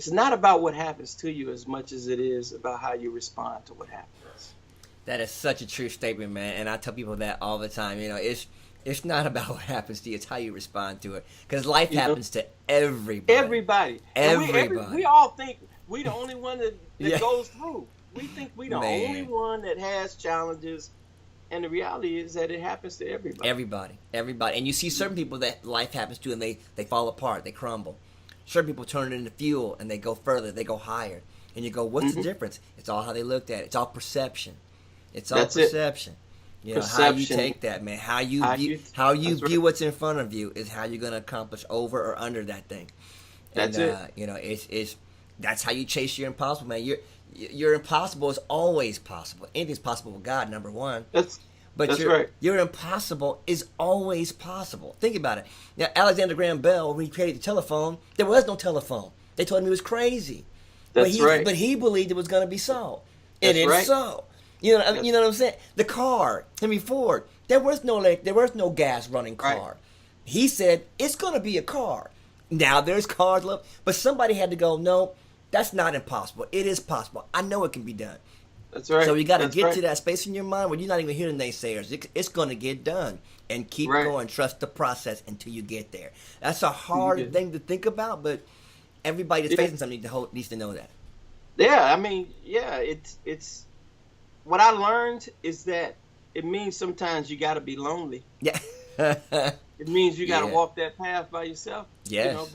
it's not about what happens to you as much as it is about how you respond to what happens. That is such a true statement, man. And I tell people that all the time. It's not about what happens to you; it's how you respond to it. Because life happens to everybody. Everybody. Everybody. We all think we the only one that Yeah. goes through. We think we the Man. only one that has challenges, and the reality is that it happens to everybody. Everybody. And you see certain people that life happens to, and they fall apart, they crumble. Certain people turn it into fuel, and they go further, they go higher. And you go, what's the difference? It's all how they looked at it. It's all perception. It's all That's perception. You know, how you Perception. take that, man. How you How view, you- how you that's view right. what's in front of you is how you're going to accomplish over or under that thing. And, That's it. You know, it's that's how you chase your impossible, man. Your impossible is always possible. Anything's possible with God, number one. That's But right. your impossible is always possible. Think about it. Now, Alexander Graham Bell, when he created the telephone, there was no telephone. They told him he was crazy. That's right. But he believed it was going to be so. That's And it's right. so. You know, you know what I'm saying? The car, Henry Ford, there was no gas running car. Right. He said it's going to be a car. Now there's cars, but somebody had to go. No, that's not impossible. It is possible. I know it can be done. That's right. So you got to That's get right. to that space in your mind where you're not even hearing naysayers. It's going to get done, and keep Right. going. Trust the process until you get there. That's a hard thing to think about, but everybody that's facing something needs to know that. Yeah, I mean, yeah, it's what I learned is that it means sometimes you got to be lonely. Yeah. It means you got to Yeah. walk that path by yourself. Yes. You know,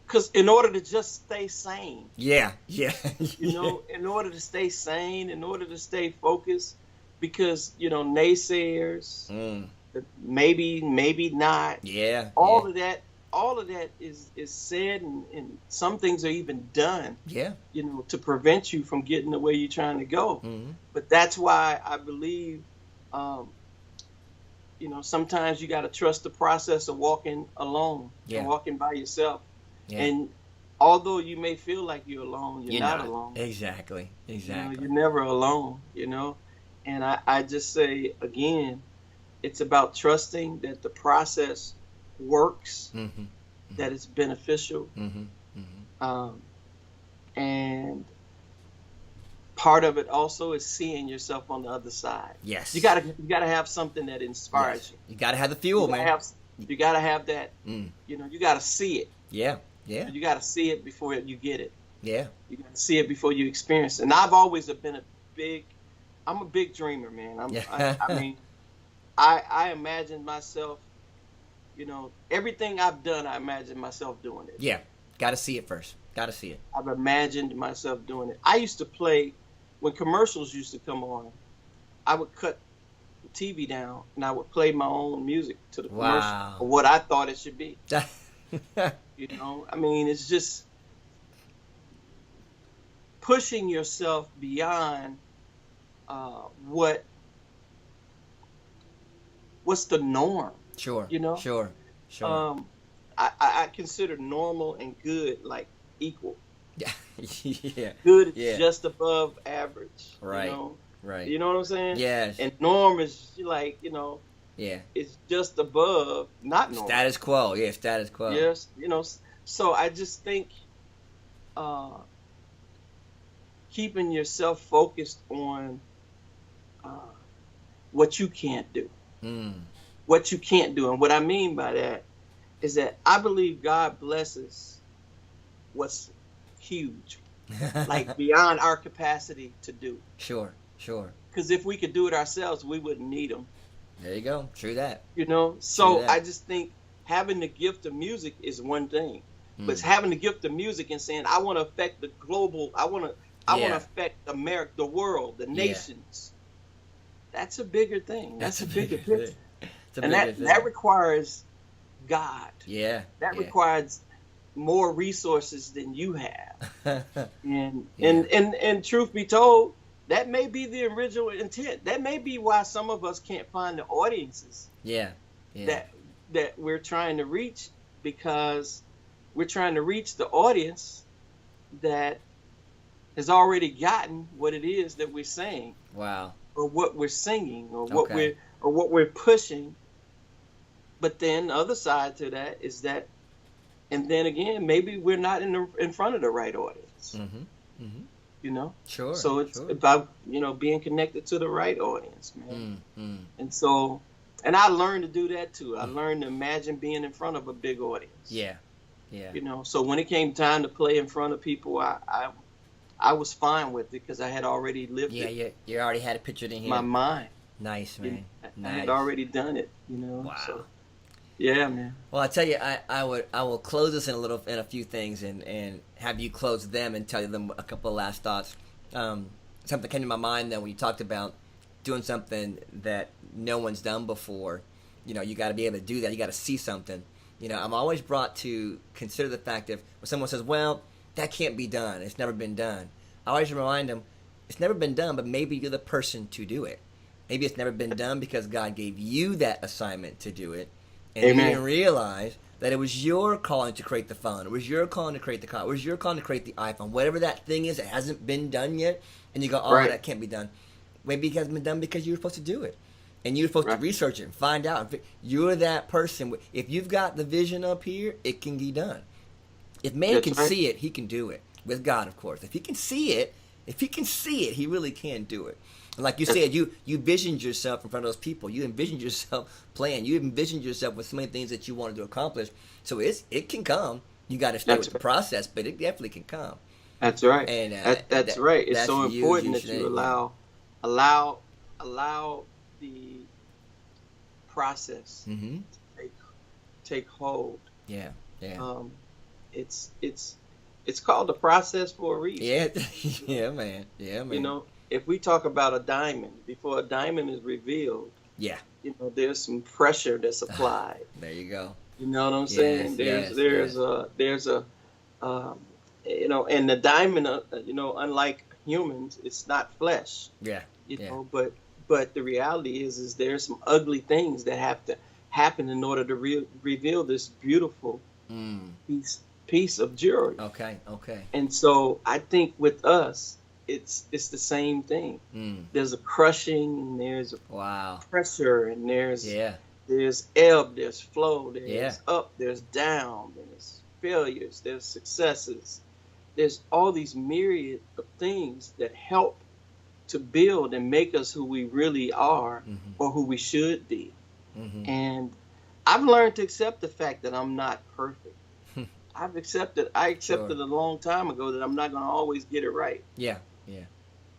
because in order to just stay sane, Yeah. you know, in order to stay sane, in order to stay focused, because, you know, naysayers, maybe not, Yeah. all of that is said, and some things are even done, Yeah. you know, to prevent you from getting the way you're trying to go. Mm-hmm. But that's why I believe, you know, sometimes you got to trust the process of walking alone, Yeah. and walking by yourself. Yeah. And although you may feel like you're alone, you're not alone. Exactly. You know, Exactly. you're never alone, you know. And I just say, again, it's about trusting that the process works, Mm-hmm. that it's beneficial. Mm-hmm. Mm-hmm. And part of it also is seeing yourself on the other side. Yes. You gotta have something that inspires Yes. you. You got to have the fuel, man. You gotta have that. Mm. You know, you gotta see it. Yeah. Yeah. You gotta see it before you get it. Yeah. You gotta see it before you experience it. And I've always been I'm a big dreamer, man. I mean, I imagine myself, you know, everything I've done, I imagine myself doing it. Yeah. Got to see it first. Got to see it. I've imagined myself doing it. I used to play, when commercials used to come on, I would cut the TV down and I would play my own music to the commercial, Wow. or what I thought it should be. You know, I mean, it's just pushing yourself beyond what's the norm. Sure. You know? Sure. I consider normal and good like equal. Yeah. Yeah. Good is Yeah. just above average. Right. You know? Right. You know what I'm saying? Yes. And norm is like, you know, Yeah. it's just above, not normal. Status quo. Yeah. Status quo. Yes, you know. So I just think keeping yourself focused on what you can't do. Mm. What you can't do. And what I mean by that is that I believe God blesses what's huge, like beyond our capacity to do. Sure. Sure. Because if we could do it ourselves, we wouldn't need them. There you go. True that. You know? So True that. I just think having the gift of music is one thing. But it's having the gift of music and saying, I want to affect the global, I want to affect America, the world, the nations. That's a bigger thing. That's a bigger picture. And that requires God. Yeah. That yeah. requires more resources than you have. And truth be told, that may be the original intent. That may be why some of us can't find the audiences Yeah. Yeah. that we're trying to reach, because we're trying to reach the audience that has already gotten what it is that we're saying, Wow. or what we're singing, or Okay. what we're pushing. But then the other side to that is that And then again, maybe we're not in front of the right audience. You know, Sure. so it's Sure. about, you know, being connected to the right audience, man. Mm. And so, and I learned to do that too. I learned to imagine being in front of a big audience. Yeah. Yeah. You know, so when it came time to play in front of people, I was fine with it because I had already lived Yeah. it. You already had it pictured in In here. my mind. Nice, You know, man. I Nice. had already done it. You know. Wow. So, yeah, man. Well, I tell you, I will close this in a few things and have you close them and tell them a couple of last thoughts. Something came to my mind then when you talked about doing something that no one's done before. You know, you got to be able to do that. You got to see something. You know, I'm always brought to consider the fact of when someone says, well, that can't be done. It's never been done. I always remind them, it's never been done, but maybe you're the person to do it. Maybe it's never been done because God gave you that assignment to do it. And Amen. you didn't realize that it was your calling to create the phone. It was your calling to create the car. It was your calling to create the iPhone. Whatever that thing is that hasn't been done yet, and you go, oh, Right. that can't be done. Maybe it hasn't been done because you were supposed to do it. And you're supposed Right. to research it and find out. You're that person. If you've got the vision up here, it can be done. If man That's can right. see it, he can do it. With God, of course. If he can see it, he really can do it. And like you said, you visioned yourself in front of those people. You envisioned yourself playing. You envisioned yourself with so many things that you wanted to accomplish. So it can come. You got to stay with the process, but it definitely can come. That's right. And that's right. It's that's so huge, important that huge, you yeah. allow the process Mm-hmm. to take hold. Yeah. Yeah. It's called the process for a reason. Yeah. Yeah, man. Yeah, man. You know, if we talk about a diamond, before a diamond is revealed, Yeah. you know, there's some pressure that's applied. There you go. You know what I'm saying? Yes, There's a you know, and the diamond, you know, unlike humans, it's not flesh. Yeah. You Yeah. know, but the reality is there's some ugly things that have to happen in order to reveal this beautiful piece of jewelry. Okay. And so I think with us, it's the same thing. There's a crushing, and there's a Wow. pressure, and there's Yeah. ebb, there's flow, there's Yeah. up, there's down, there's failures, there's successes. There's all these myriad of things that help to build and make us who we really are, or who we should be. And I've learned to accept the fact that I'm not perfect. I accepted a long time ago that I'm not going to always get it right. Yeah.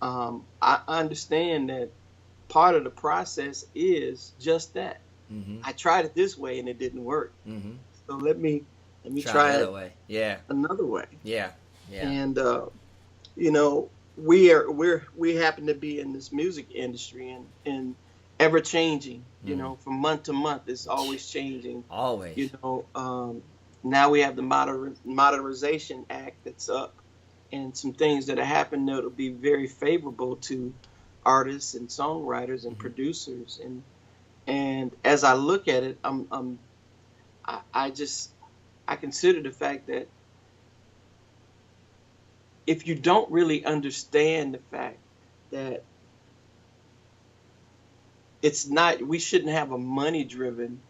I understand that part of the process is just that. I tried it this way and it didn't work. So let me try another it way. Yeah. another way. Yeah. And you know, we happen to be in this music industry and ever changing. You know, from month to month, it's always changing. Always. You know, now we have the Modernization Act that's up, and some things that have happened that will be very favorable to artists and songwriters and producers. And as I look at it, I consider the fact that if you don't really understand the fact that we shouldn't have a money-driven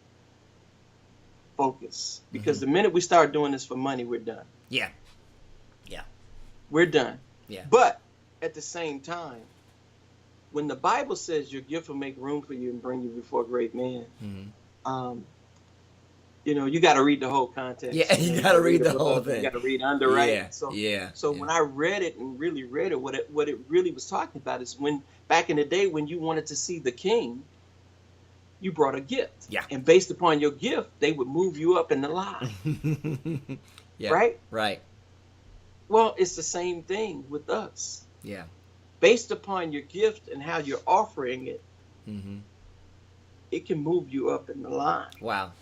focus, because the minute we start doing this for money, we're done. Yeah. We're done. Yeah. But at the same time, when the Bible says your gift will make room for you and bring you before great men, you know, you got to read the whole context. Yeah, you got to read the whole thing. You got to read underwriting. Yeah. So when I read it and really read it, what it really was talking about is when back in the day when you wanted to see the king, you brought a gift. Yeah. And based upon your gift, they would move you up in the line. Yeah. Right? Well, it's the same thing with us. Yeah. Based upon your gift and how you're offering it, it can move you up in the line. Wow.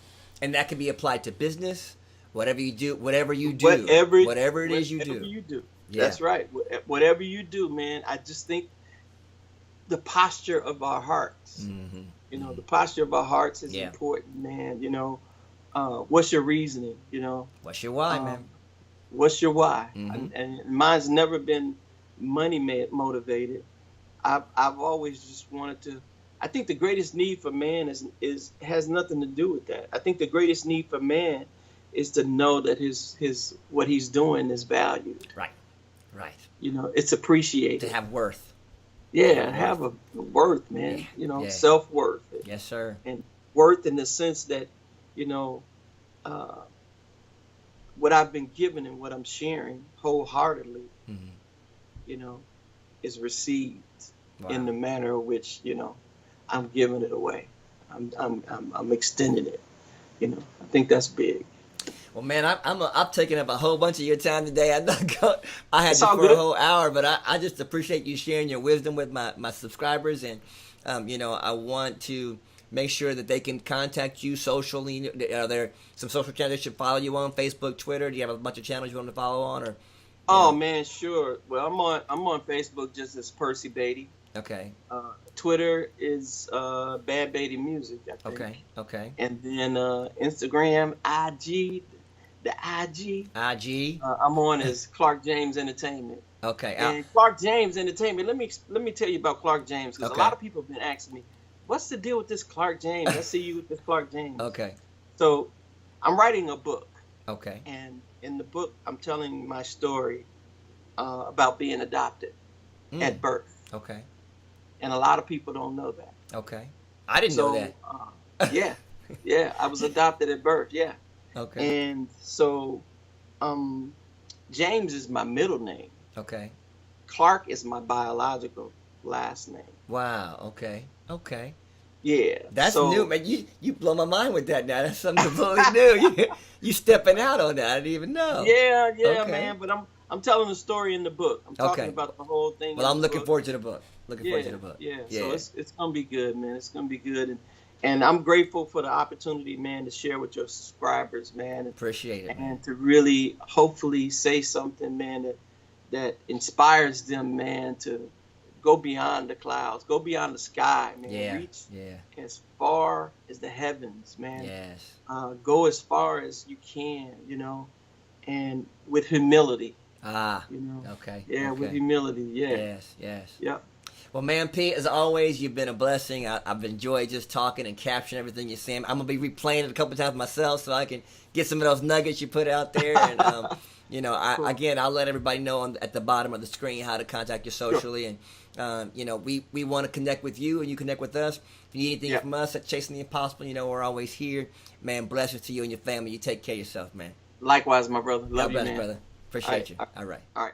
And that can be applied to business, whatever you do, whatever it is you do. Yeah. That's right. Whatever you do, man, I just think the posture of our hearts, you know, the posture of our hearts is important, man. You know, what's your reasoning? You know, what's your why, man? What's your why? And mine's never been money motivated. I've always just wanted to. I think the greatest need for man has nothing to do with that. I think the greatest need for man is to know that his what he's doing is valued. Right. Right. You know, it's appreciated. To have worth. Yeah, have a worth, man. Yeah. You know, Yeah. self-worth. Yes, sir. And worth in the sense that, you know, what I've been given and what I'm sharing wholeheartedly, Mm-hmm. you know, is received Wow. in the manner in which, you know, I'm giving it away. I'm extending it. You know, I think that's big. Well, man, I'm taking up a whole bunch of your time today. I had It's you all for good. a whole hour, but I just appreciate you sharing your wisdom with my subscribers, and you know, I want to make sure that they can contact you socially. Are there some social channels they should follow you on? Facebook, Twitter? Do you have a bunch of channels you want to follow on? Or Oh know? man, sure. Well, I'm on Facebook just as Percy Bady. Okay. Twitter is Bad Bady Music, I think. Okay. Okay. And then Instagram, IG, the IG. IG. I'm on as Clark James Entertainment. Okay. And Clark James Entertainment. Let me tell you about Clark James, because Okay. a lot of people have been asking me, what's the deal with this Clark James? I see you with this Clark James. Okay. So I'm writing a book, Okay. and in the book I'm telling my story about being adopted at birth. Okay. And a lot of people don't know that. Okay. I didn't know that. Yeah, I was adopted at birth. Yeah. Okay. And so, James is my middle name. Okay. Clark is my biological last name. Wow. Okay. Okay. Yeah. That's so, new, man. You blow my mind with that now. That's something completely new. You stepping out on that. I didn't even know. Yeah, Okay. man. But I'm telling the story in the book. I'm talking Okay. about the whole thing. Well, in I'm the looking book. forward to the book. Looking forward to the book. Yeah. So it's gonna be good, man. It's gonna be good, and I'm grateful for the opportunity, man, to share with your subscribers, man. Appreciate it, man. And to really, hopefully, say something, man, that inspires them, man, to go beyond the clouds, go beyond the sky, man. Yeah. Reach Yeah. as far as the heavens, man. Yes. Go as far as you can, you know, and with humility, you know. Okay. Yeah, okay. with humility. Yeah. Yes. Yes. Yep. Well, man, Pete, as always, you've been a blessing. I've enjoyed just talking and capturing everything you're saying. I'm going to be replaying it a couple times myself so I can get some of those nuggets you put out there. And, you know, Cool. I'll let everybody know at the bottom of the screen how to contact you socially. And, you know, we want to connect with you and you connect with us. If you need anything from us at Chasing the Impossible, you know, we're always here. Man, blessings to you and your family. You take care of yourself, man. Likewise, my brother. Love God you, bless, man. brother. Appreciate you. All right. All right. All right.